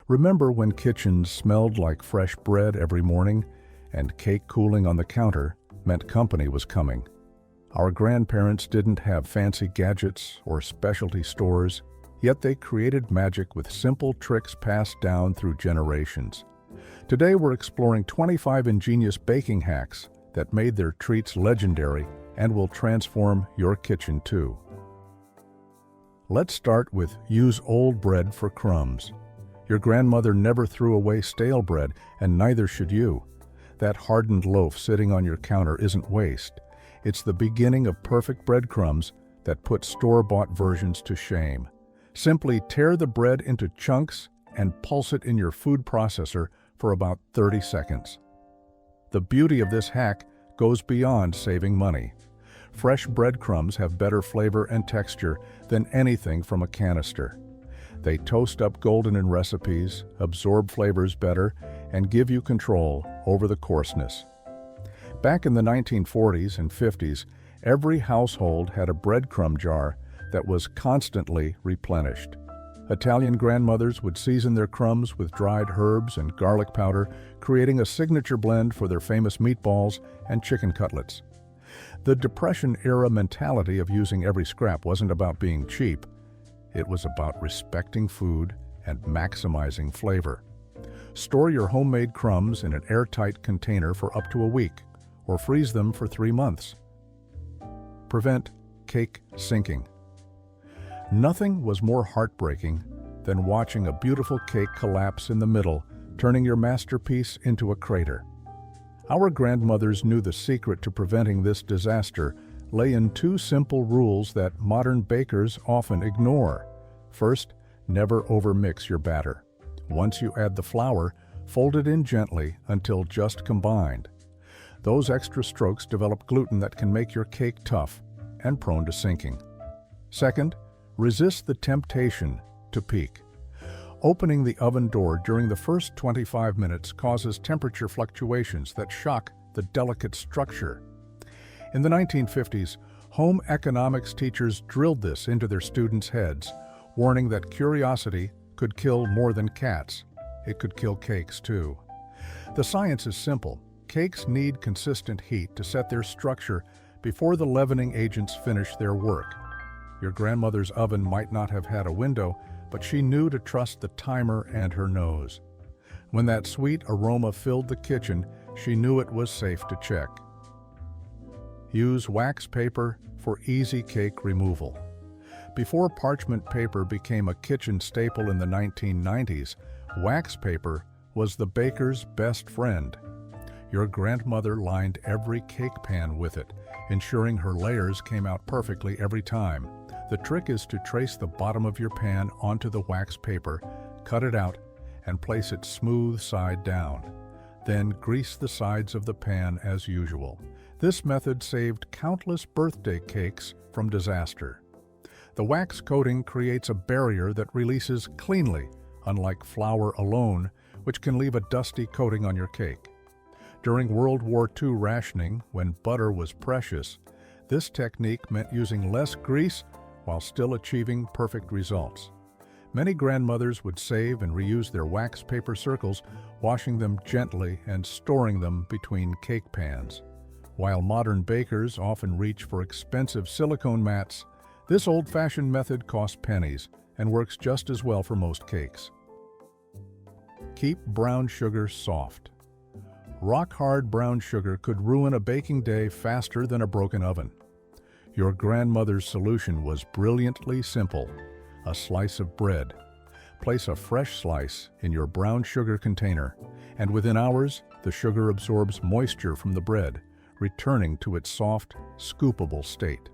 Remember when kitchens smelled like fresh bread every morning and cake cooling on the counter meant company was coming? Our grandparents didn't have fancy gadgets or specialty stores, yet they created magic with simple tricks passed down through generations. Today we're exploring 25 ingenious baking hacks that made their treats legendary and will transform your kitchen too. Let's start with use old bread for crumbs. Your grandmother never threw away stale bread, and neither should you. That hardened loaf sitting on your counter isn't waste. It's the beginning of perfect breadcrumbs that put store-bought versions to shame. Simply tear the bread into chunks and pulse it in your food processor for about 30 seconds. The beauty of this hack goes beyond saving money. Fresh breadcrumbs have better flavor and texture than anything from a canister. They toast up golden in recipes, absorb flavors better, and give you control over the coarseness. Back in the 1940s and 50s, every household had a breadcrumb jar that was constantly replenished. Italian grandmothers would season their crumbs with dried herbs and garlic powder, creating a signature blend for their famous meatballs and chicken cutlets. The Depression-era mentality of using every scrap wasn't about being cheap. It was about respecting food and maximizing flavor. Store your homemade crumbs in an airtight container for up to a week, or freeze them for 3 months. Prevent cake sinking. Nothing was more heartbreaking than watching a beautiful cake collapse in the middle, turning your masterpiece into a crater. Our grandmothers knew the secret to preventing this disaster lay in 2 simple rules that modern bakers often ignore. First, never overmix your batter. Once you add the flour, fold it in gently until just combined. Those extra strokes develop gluten that can make your cake tough and prone to sinking. Second, resist the temptation to peek. Opening the oven door during the first 25 minutes causes temperature fluctuations that shock the delicate structure. In the 1950s, home economics teachers drilled this into their students' heads, warning that curiosity could kill more than cats. It could kill cakes too. The science is simple. Cakes need consistent heat to set their structure before the leavening agents finish their work. Your grandmother's oven might not have had a window, but she knew to trust the timer and her nose. When that sweet aroma filled the kitchen, she knew it was safe to check. Use wax paper for easy cake removal. Before parchment paper became a kitchen staple in the 1990s, wax paper was the baker's best friend. Your grandmother lined every cake pan with it, ensuring her layers came out perfectly every time. The trick is to trace the bottom of your pan onto the wax paper, cut it out, and place it smooth side down. Then grease the sides of the pan as usual. This method saved countless birthday cakes from disaster. The wax coating creates a barrier that releases cleanly, unlike flour alone, which can leave a dusty coating on your cake. During World War II rationing, when butter was precious, this technique meant using less grease while still achieving perfect results. Many grandmothers would save and reuse their wax paper circles, washing them gently and storing them between cake pans. While modern bakers often reach for expensive silicone mats, this old-fashioned method costs pennies and works just as well for most cakes. Keep brown sugar soft. Rock-hard brown sugar could ruin a baking day faster than a broken oven. Your grandmother's solution was brilliantly simple: a slice of bread. Place a fresh slice in your brown sugar container, and within hours, the sugar absorbs moisture from the bread, returning to its soft, scoopable state.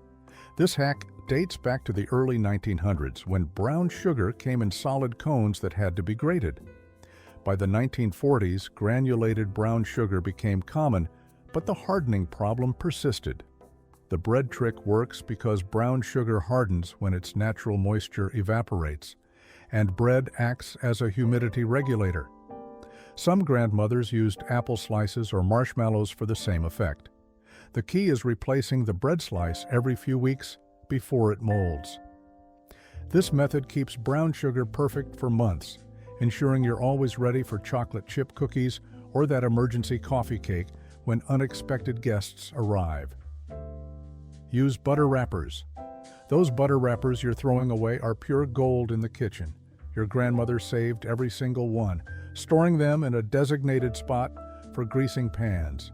This hack dates back to the early 1900s, when brown sugar came in solid cones that had to be grated. By the 1940s, granulated brown sugar became common, but the hardening problem persisted. The bread trick works because brown sugar hardens when its natural moisture evaporates, and bread acts as a humidity regulator. Some grandmothers used apple slices or marshmallows for the same effect. The key is replacing the bread slice every few weeks before it molds. This method keeps brown sugar perfect for months, ensuring you're always ready for chocolate chip cookies or that emergency coffee cake when unexpected guests arrive. Use butter wrappers. Those butter wrappers you're throwing away are pure gold in the kitchen. Your grandmother saved every single one, storing them in a designated spot for greasing pans.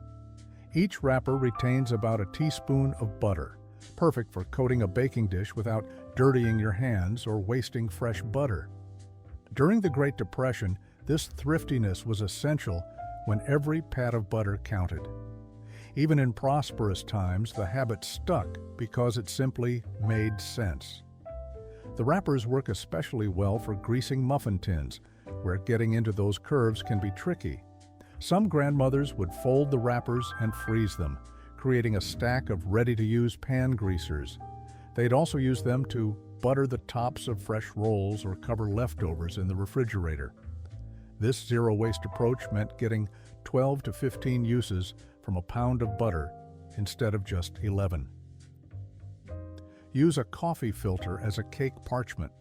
Each wrapper retains about a teaspoon of butter, perfect for coating a baking dish without dirtying your hands or wasting fresh butter. During the Great Depression, this thriftiness was essential when every pat of butter counted. Even in prosperous times, the habit stuck because it simply made sense. The wrappers work especially well for greasing muffin tins, where getting into those curves can be tricky. Some grandmothers would fold the wrappers and freeze them, creating a stack of ready-to-use pan greasers. They'd also use them to butter the tops of fresh rolls or cover leftovers in the refrigerator. This zero-waste approach meant getting 12 to 15 uses from a pound of butter instead of just 11. Use a coffee filter as a cake parchment.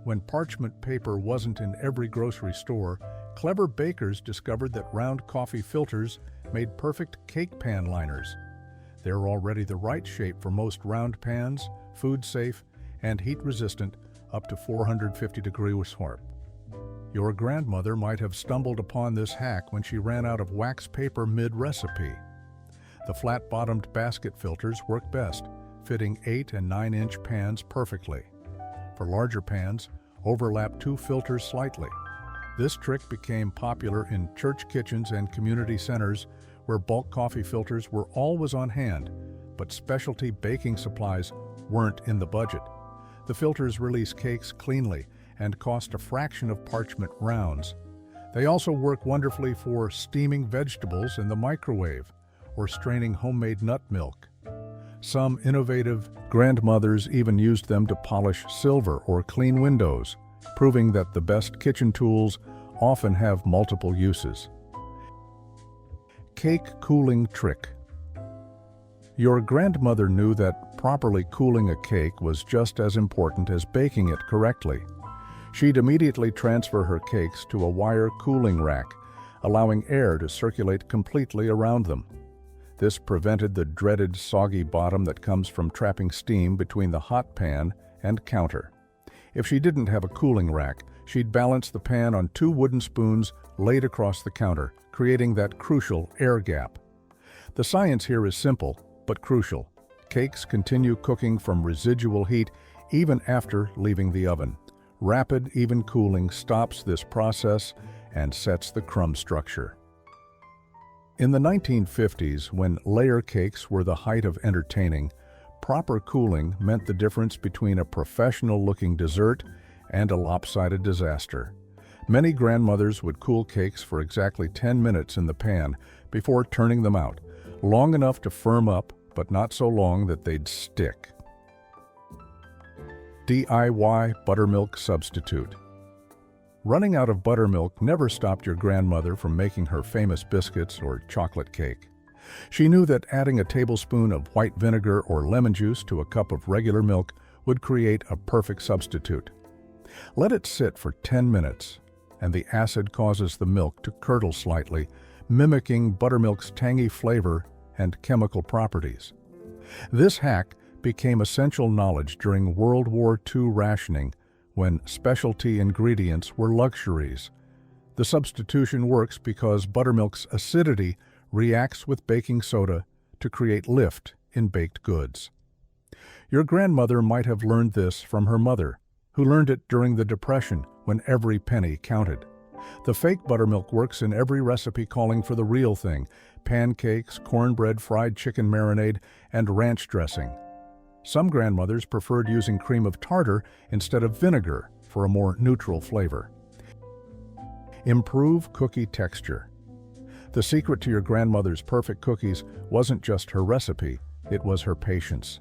When parchment paper wasn't in every grocery store, clever bakers discovered that round coffee filters made perfect cake pan liners. They're already the right shape for most round pans, food-safe, and heat-resistant up to 450 degrees warp. Your grandmother might have stumbled upon this hack when she ran out of wax paper mid-recipe. The flat-bottomed basket filters work best, fitting 8 and 9-inch pans perfectly. For larger pans, overlap 2 filters slightly. This trick became popular in church kitchens and community centers where bulk coffee filters were always on hand, but specialty baking supplies weren't in the budget. The filters release cakes cleanly and cost a fraction of parchment rounds. They also work wonderfully for steaming vegetables in the microwave or straining homemade nut milk. Some innovative grandmothers even used them to polish silver or clean windows, proving that the best kitchen tools often have multiple uses. Cake cooling trick. Your grandmother knew that properly cooling a cake was just as important as baking it correctly. She'd immediately transfer her cakes to a wire cooling rack, allowing air to circulate completely around them. This prevented the dreaded soggy bottom that comes from trapping steam between the hot pan and counter. If she didn't have a cooling rack, she'd balance the pan on 2 wooden spoons laid across the counter, creating that crucial air gap. The science here is simple, but crucial. Cakes continue cooking from residual heat even after leaving the oven. Rapid, even cooling stops this process and sets the crumb structure. In the 1950s, when layer cakes were the height of entertaining, proper cooling meant the difference between a professional-looking dessert and a lopsided disaster. Many grandmothers would cool cakes for exactly 10 minutes in the pan before turning them out, long enough to firm up, but not so long that they'd stick. DIY buttermilk substitute. Running out of buttermilk never stopped your grandmother from making her famous biscuits or chocolate cake. She knew that adding a tablespoon of white vinegar or lemon juice to a cup of regular milk would create a perfect substitute. Let it sit for 10 minutes, and the acid causes the milk to curdle slightly, mimicking buttermilk's tangy flavor and chemical properties. This hack became essential knowledge during World War II rationing, when specialty ingredients were luxuries. The substitution works because buttermilk's acidity reacts with baking soda to create lift in baked goods. Your grandmother might have learned this from her mother, who learned it during the Depression when every penny counted. The fake buttermilk works in every recipe calling for the real thing: pancakes, cornbread, fried chicken marinade, and ranch dressing. Some grandmothers preferred using cream of tartar instead of vinegar for a more neutral flavor. Improve cookie texture. The secret to your grandmother's perfect cookies wasn't just her recipe, it was her patience.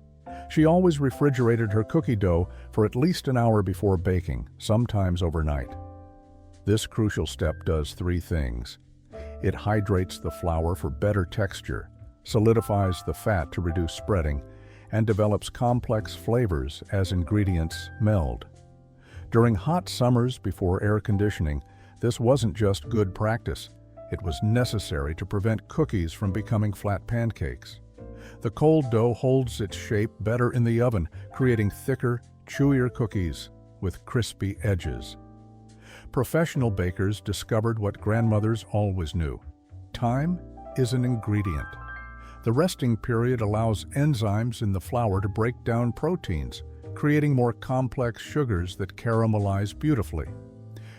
She always refrigerated her cookie dough for at least an hour before baking, sometimes overnight. This crucial step does 3 things. It hydrates the flour for better texture, solidifies the fat to reduce spreading, and develops complex flavors as ingredients meld. During hot summers before air conditioning, this wasn't just good practice. It was necessary to prevent cookies from becoming flat pancakes. The cold dough holds its shape better in the oven, creating thicker, chewier cookies with crispy edges. Professional bakers discovered what grandmothers always knew. Time is an ingredient. The resting period allows enzymes in the flour to break down proteins, creating more complex sugars that caramelize beautifully.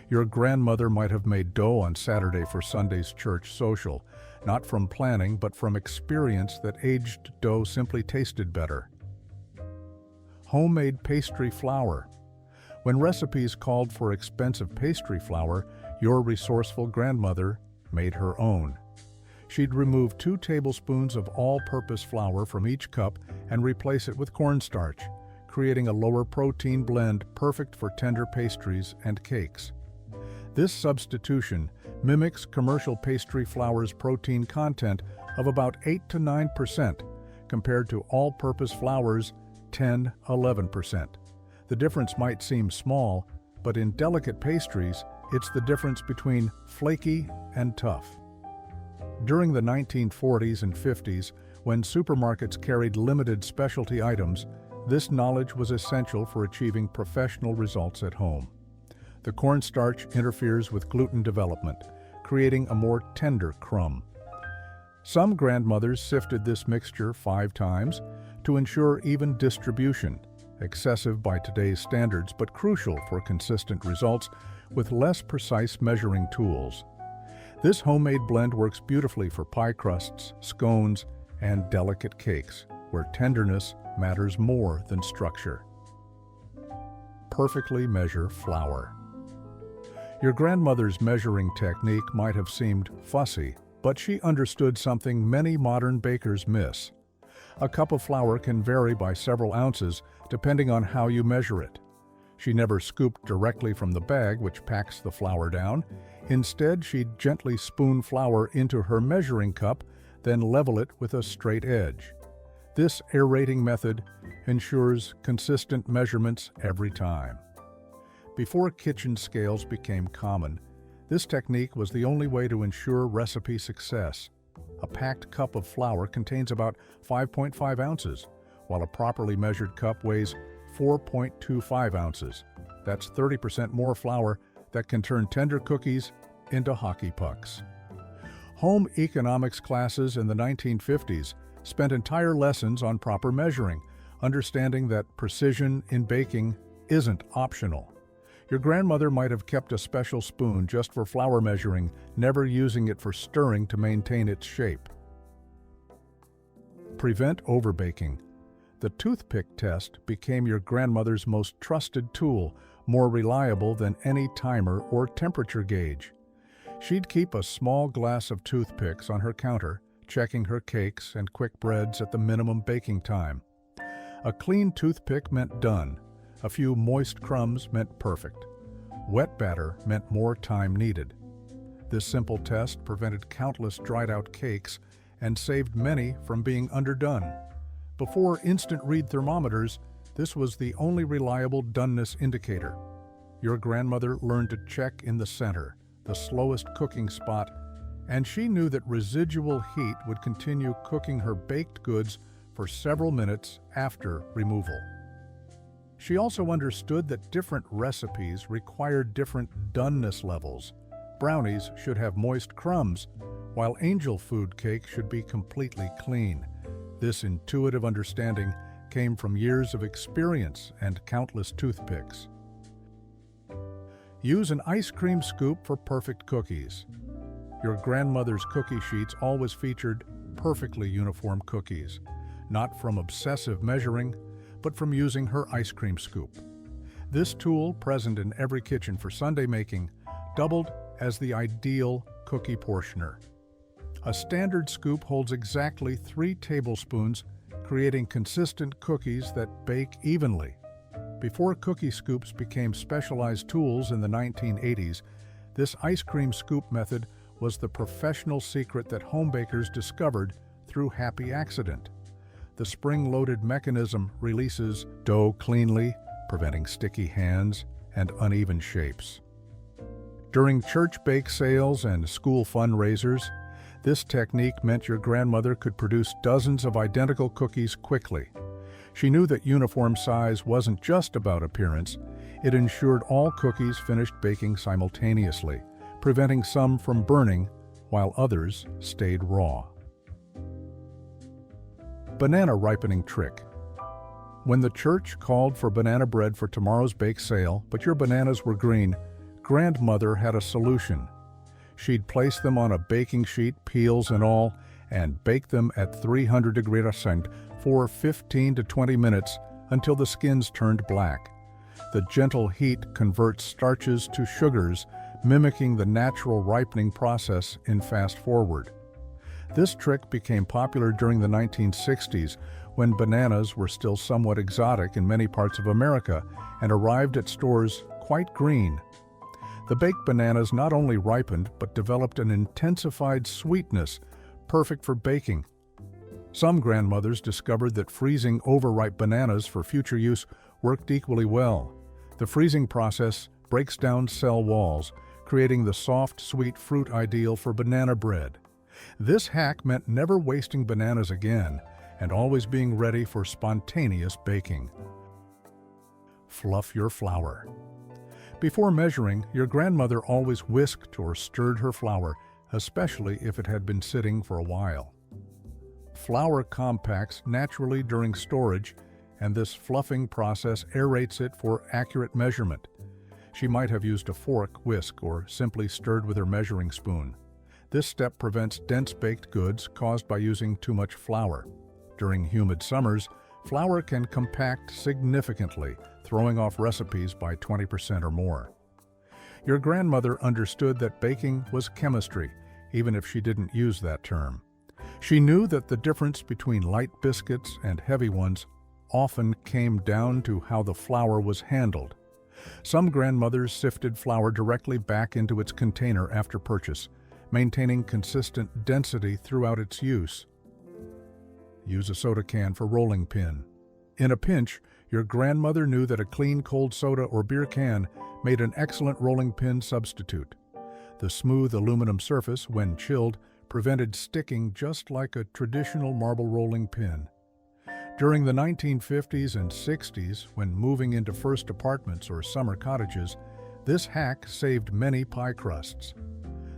Your grandmother might have made dough on Saturday for Sunday's church social, not from planning but from experience that aged dough simply tasted better. Homemade pastry flour. When recipes called for expensive pastry flour, your resourceful grandmother made her own. She'd remove 2 tablespoons of all-purpose flour from each cup and replace it with cornstarch, creating a lower protein blend perfect for tender pastries and cakes. This substitution mimics commercial pastry flour's protein content of about 8 to 9% compared to all-purpose flour's 10–11%. The difference might seem small, but in delicate pastries, it's the difference between flaky and tough. During the 1940s and 50s, when supermarkets carried limited specialty items, this knowledge was essential for achieving professional results at home. The cornstarch interferes with gluten development, creating a more tender crumb. Some grandmothers sifted this mixture 5 times to ensure even distribution, excessive by today's standards but crucial for consistent results with less precise measuring tools. This homemade blend works beautifully for pie crusts, scones, and delicate cakes, where tenderness matters more than structure. Perfectly measure flour. Your grandmother's measuring technique might have seemed fussy, but she understood something many modern bakers miss. A cup of flour can vary by several ounces depending on how you measure it. She never scooped directly from the bag, which packs the flour down. Instead, she'd gently spoon flour into her measuring cup, then level it with a straight edge. This aerating method ensures consistent measurements every time. Before kitchen scales became common, this technique was the only way to ensure recipe success. A packed cup of flour contains about 5.5 ounces, while a properly measured cup weighs 4.25 ounces. That's 30% more flour that can turn tender cookies into hockey pucks. Home economics classes in the 1950s spent entire lessons on proper measuring, understanding that precision in baking isn't optional. Your grandmother might have kept a special spoon just for flour measuring, never using it for stirring to maintain its shape. Prevent overbaking. The toothpick test became your grandmother's most trusted tool, more reliable than any timer or temperature gauge. She'd keep a small glass of toothpicks on her counter, checking her cakes and quick breads at the minimum baking time. A clean toothpick meant done. A few moist crumbs meant perfect. Wet batter meant more time needed. This simple test prevented countless dried-out cakes and saved many from being underdone. Before instant read thermometers, this was the only reliable doneness indicator. Your grandmother learned to check in the center, the slowest cooking spot, and she knew that residual heat would continue cooking her baked goods for several minutes after removal. She also understood that different recipes required different doneness levels. Brownies should have moist crumbs, while angel food cake should be completely clean. This intuitive understanding came from years of experience and countless toothpicks. Use an ice cream scoop for perfect cookies. Your grandmother's cookie sheets always featured perfectly uniform cookies, not from obsessive measuring, but from using her ice cream scoop. This tool, present in every kitchen for Sunday making, doubled as the ideal cookie portioner. A standard scoop holds exactly 3 tablespoons, creating consistent cookies that bake evenly. Before cookie scoops became specialized tools in the 1980s, this ice cream scoop method was the professional secret that home bakers discovered through happy accident. The spring-loaded mechanism releases dough cleanly, preventing sticky hands, and uneven shapes. During church bake sales and school fundraisers, this technique meant your grandmother could produce dozens of identical cookies quickly. She knew that uniform size wasn't just about appearance, it ensured all cookies finished baking simultaneously, preventing some from burning while others stayed raw. Banana ripening trick. When the church called for banana bread for tomorrow's bake sale, but your bananas were green, grandmother had a solution. She'd place them on a baking sheet, peels and all, and bake them at 300 degrees for 15 to 20 minutes until the skins turned black. The gentle heat converts starches to sugars, mimicking the natural ripening process in fast forward. This trick became popular during the 1960s when bananas were still somewhat exotic in many parts of America and arrived at stores quite green. The baked bananas not only ripened but developed an intensified sweetness, perfect for baking. Some grandmothers discovered that freezing overripe bananas for future use worked equally well. The freezing process breaks down cell walls, creating the soft, sweet fruit ideal for banana bread. This hack meant never wasting bananas again and always being ready for spontaneous baking. Fluff your flour. Before measuring, your grandmother always whisked or stirred her flour, especially if it had been sitting for a while. Flour compacts naturally during storage, and this fluffing process aerates it for accurate measurement. She might have used a fork, whisk, or simply stirred with her measuring spoon. This step prevents dense baked goods caused by using too much flour. During humid summers, flour can compact significantly, throwing off recipes by 20% or more. Your grandmother understood that baking was chemistry, even if she didn't use that term. She knew that the difference between light biscuits and heavy ones often came down to how the flour was handled. Some grandmothers sifted flour directly back into its container after purchase, maintaining consistent density throughout its use. Use a soda can for rolling pin. In a pinch, your grandmother knew that a clean cold soda or beer can made an excellent rolling pin substitute. The smooth aluminum surface, when chilled, prevented sticking just like a traditional marble rolling pin. During the 1950s and 60s, when moving into first apartments or summer cottages, this hack saved many pie crusts.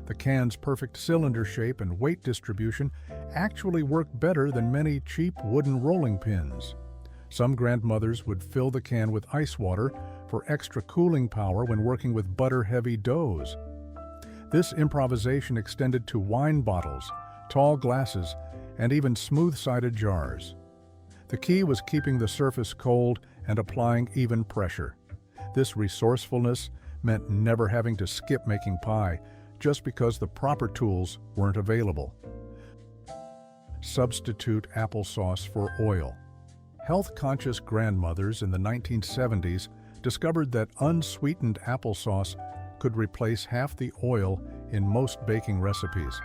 The can's perfect cylinder shape and weight distribution actually worked better than many cheap wooden rolling pins. Some grandmothers would fill the can with ice water for extra cooling power when working with butter-heavy doughs. This improvisation extended to wine bottles, tall glasses, and even smooth-sided jars. The key was keeping the surface cold and applying even pressure. This resourcefulness meant never having to skip making pie just because the proper tools weren't available. Substitute applesauce for oil. Health-conscious grandmothers in the 1970s discovered that unsweetened applesauce could replace half the oil in most baking recipes.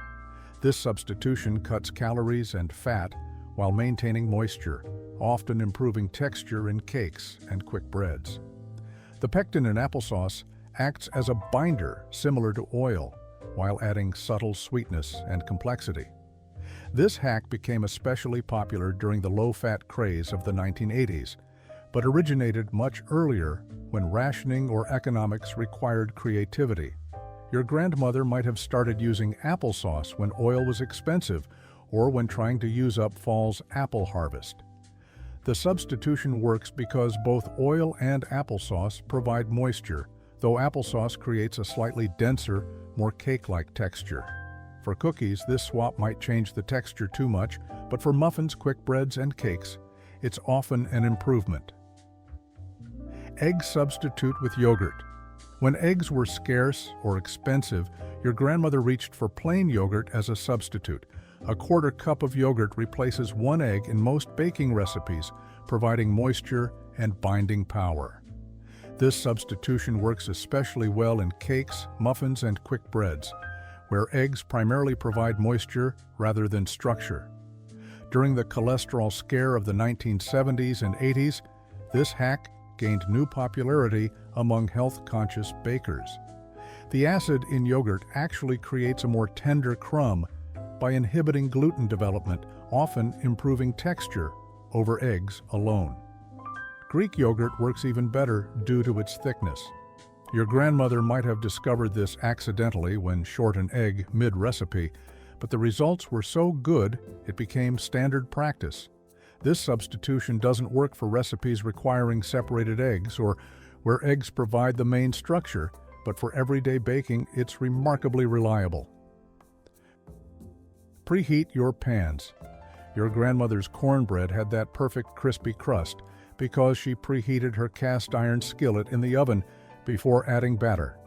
This substitution cuts calories and fat while maintaining moisture, often improving texture in cakes and quick breads. The pectin in applesauce acts as a binder similar to oil, while adding subtle sweetness and complexity. This hack became especially popular during the low-fat craze of the 1980s, but originated much earlier when rationing or economics required creativity. Your grandmother might have started using applesauce when oil was expensive or when trying to use up fall's apple harvest. The substitution works because both oil and applesauce provide moisture, though applesauce creates a slightly denser, more cake-like texture. For cookies, this swap might change the texture too much, but for muffins, quick breads, and cakes, it's often an improvement. Egg substitute with yogurt. When eggs were scarce or expensive, your grandmother reached for plain yogurt as a substitute. A quarter cup of yogurt replaces one egg in most baking recipes, providing moisture and binding power. This substitution works especially well in cakes, muffins, and quick breads, where eggs primarily provide moisture rather than structure. During the cholesterol scare of the 1970s and 80s, this hack gained new popularity among health-conscious bakers. The acid in yogurt actually creates a more tender crumb by inhibiting gluten development, often improving texture over eggs alone. Greek yogurt works even better due to its thickness. Your grandmother might have discovered this accidentally when short an egg mid-recipe, but the results were so good it became standard practice. This substitution doesn't work for recipes requiring separated eggs or where eggs provide the main structure, but for everyday baking, it's remarkably reliable. Preheat your pans. Your grandmother's cornbread had that perfect crispy crust because she preheated her cast iron skillet in the oven before adding batter.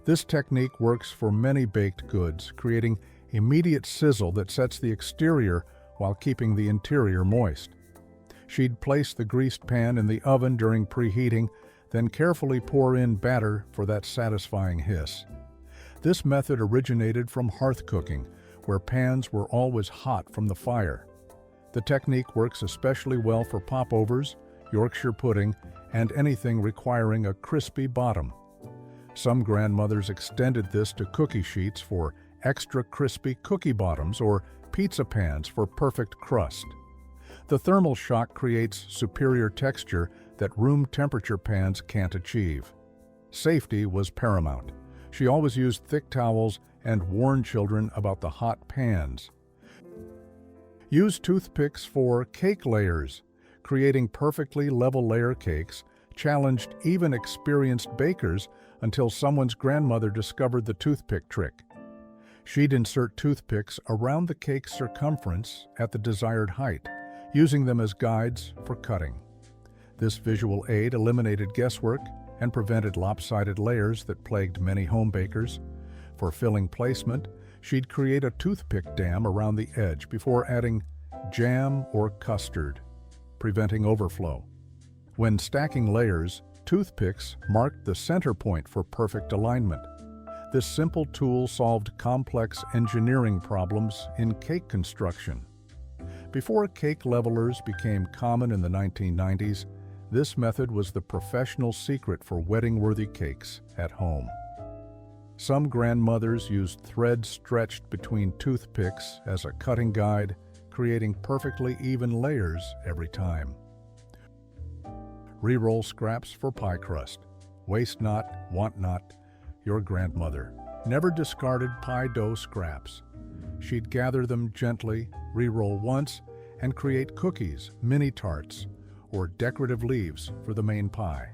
This technique works for many baked goods, creating immediate sizzle that sets the exterior while keeping the interior moist. She'd place the greased pan in the oven during preheating, then carefully pour in batter for that satisfying hiss. This method originated from hearth cooking, where pans were always hot from the fire. The technique works especially well for popovers, Yorkshire pudding, and anything requiring a crispy bottom. Some grandmothers extended this to cookie sheets for extra crispy cookie bottoms or pizza pans for perfect crust. The thermal shock creates superior texture that room temperature pans can't achieve. Safety was paramount. She always used thick towels and warned children about the hot pans. Use toothpicks for cake layers. Creating perfectly level layer cakes challenged even experienced bakers until someone's grandmother discovered the toothpick trick. She'd insert toothpicks around the cake's circumference at the desired height, using them as guides for cutting. This visual aid eliminated guesswork and prevented lopsided layers that plagued many home bakers. For filling placement, she'd create a toothpick dam around the edge before adding jam or custard, preventing overflow. When stacking layers, toothpicks marked the center point for perfect alignment. This simple tool solved complex engineering problems in cake construction. Before cake levelers became common in the 1990s, this method was the professional secret for wedding-worthy cakes at home. Some grandmothers used thread stretched between toothpicks as a cutting guide, creating perfectly even layers every time. Re-roll scraps for pie crust. Waste not, want not. Your grandmother never discarded pie dough scraps. She'd gather them gently, re-roll once, and create cookies, mini tarts, or decorative leaves for the main pie.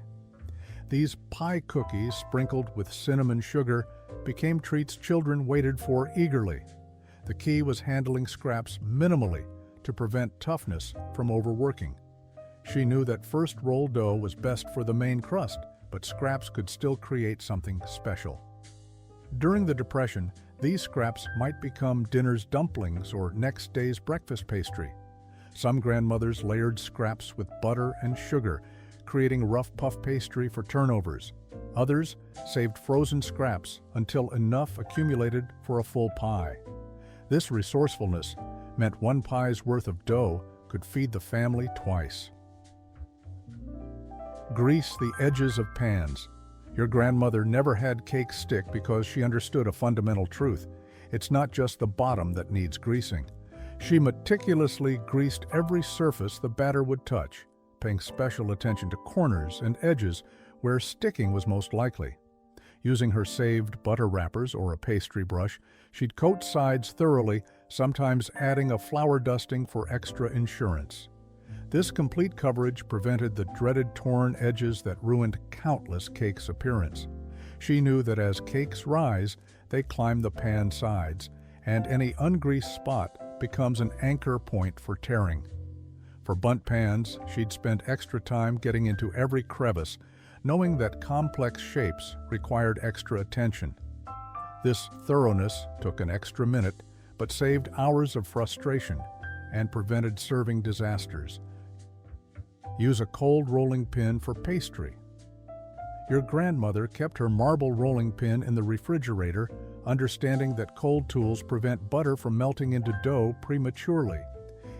These pie cookies, sprinkled with cinnamon sugar, became treats children waited for eagerly. The key was handling scraps minimally to prevent toughness from overworking. She knew that first roll dough was best for the main crust, but scraps could still create something special. During the Depression, these scraps might become dinner's dumplings or next day's breakfast pastry. Some grandmothers layered scraps with butter and sugar, creating rough puff pastry for turnovers. Others saved frozen scraps until enough accumulated for a full pie. This resourcefulness meant one pie's worth of dough could feed the family twice. Grease the edges of pans. Your grandmother never had cakes stick because she understood a fundamental truth. It's not just the bottom that needs greasing. She meticulously greased every surface the batter would touch, paying special attention to corners and edges where sticking was most likely. Using her saved butter wrappers or a pastry brush, she'd coat sides thoroughly, sometimes adding a flour dusting for extra insurance. This complete coverage prevented the dreaded torn edges that ruined countless cakes' appearance. She knew that as cakes rise, they climb the pan sides, and any ungreased spot becomes an anchor point for tearing. For bundt pans, she'd spend extra time getting into every crevice, knowing that complex shapes required extra attention. This thoroughness took an extra minute, but saved hours of frustration and prevented serving disasters. Use a cold rolling pin for pastry. Your grandmother kept her marble rolling pin in the refrigerator, understanding that cold tools prevent butter from melting into dough prematurely.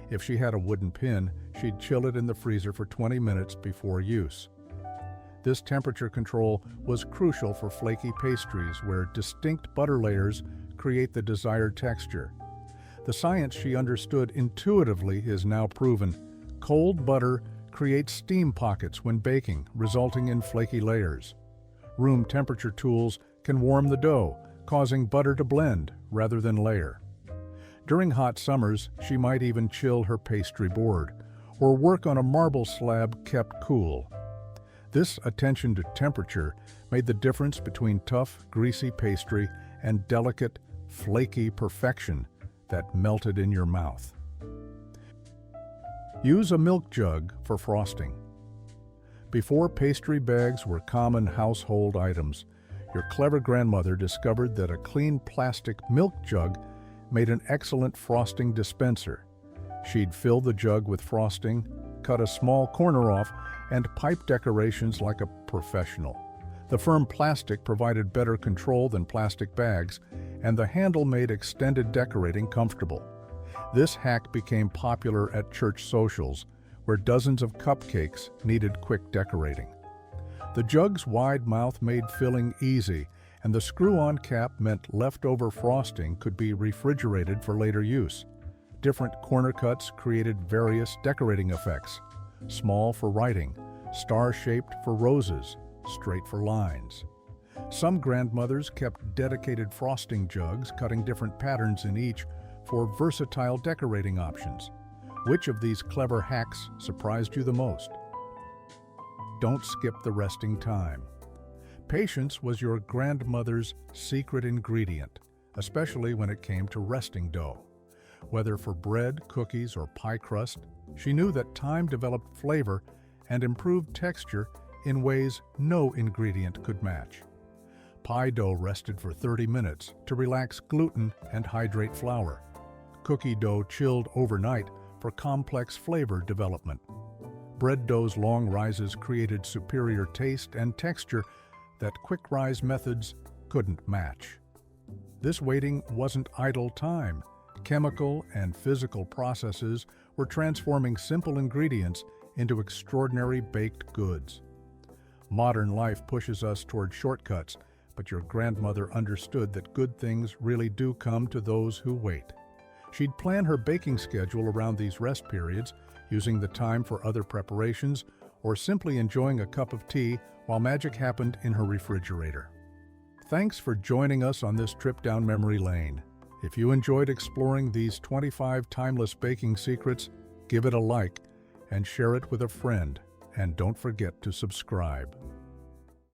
If she had a wooden pin, she'd chill it in the freezer for 20 minutes before use. This temperature control was crucial for flaky pastries where distinct butter layers create the desired texture. The science she understood intuitively is now proven. Cold butter creates steam pockets when baking, resulting in flaky layers. Room temperature tools can warm the dough, causing butter to blend rather than layer. During hot summers, she might even chill her pastry board or work on a marble slab kept cool. This attention to temperature made the difference between tough, greasy pastry and delicate, flaky perfection that melted in your mouth. Use a milk jug for frosting. Before pastry bags were common household items, your clever grandmother discovered that a clean plastic milk jug made an excellent frosting dispenser. She'd fill the jug with frosting, cut a small corner off, and pipe decorations like a professional. The firm plastic provided better control than plastic bags, and the handle made extended decorating comfortable. This hack became popular at church socials, where dozens of cupcakes needed quick decorating. The jug's wide mouth made filling easy, and the screw-on cap meant leftover frosting could be refrigerated for later use. Different corner cuts created various decorating effects: small for writing, star-shaped for roses, straight for lines. Some grandmothers kept dedicated frosting jugs, cutting different patterns in each for versatile decorating options. Which of these clever hacks surprised you the most? Don't skip the resting time. Patience was your grandmother's secret ingredient, especially when it came to resting dough. Whether for bread, cookies, or pie crust, she knew that time developed flavor and improved texture in ways no ingredient could match. Pie dough rested for 30 minutes to relax gluten and hydrate flour. Cookie dough chilled overnight for complex flavor development. Bread dough's long rises created superior taste and texture that quick-rise methods couldn't match. This waiting wasn't idle time. Chemical and physical processes were transforming simple ingredients into extraordinary baked goods. Modern life pushes us toward shortcuts, but your grandmother understood that good things really do come to those who wait. She'd plan her baking schedule around these rest periods, using the time for other preparations or simply enjoying a cup of tea while magic happened in her refrigerator. Thanks for joining us on this trip down memory lane. If you enjoyed exploring these 25 timeless baking secrets, give it a like and share it with a friend. And don't forget to subscribe.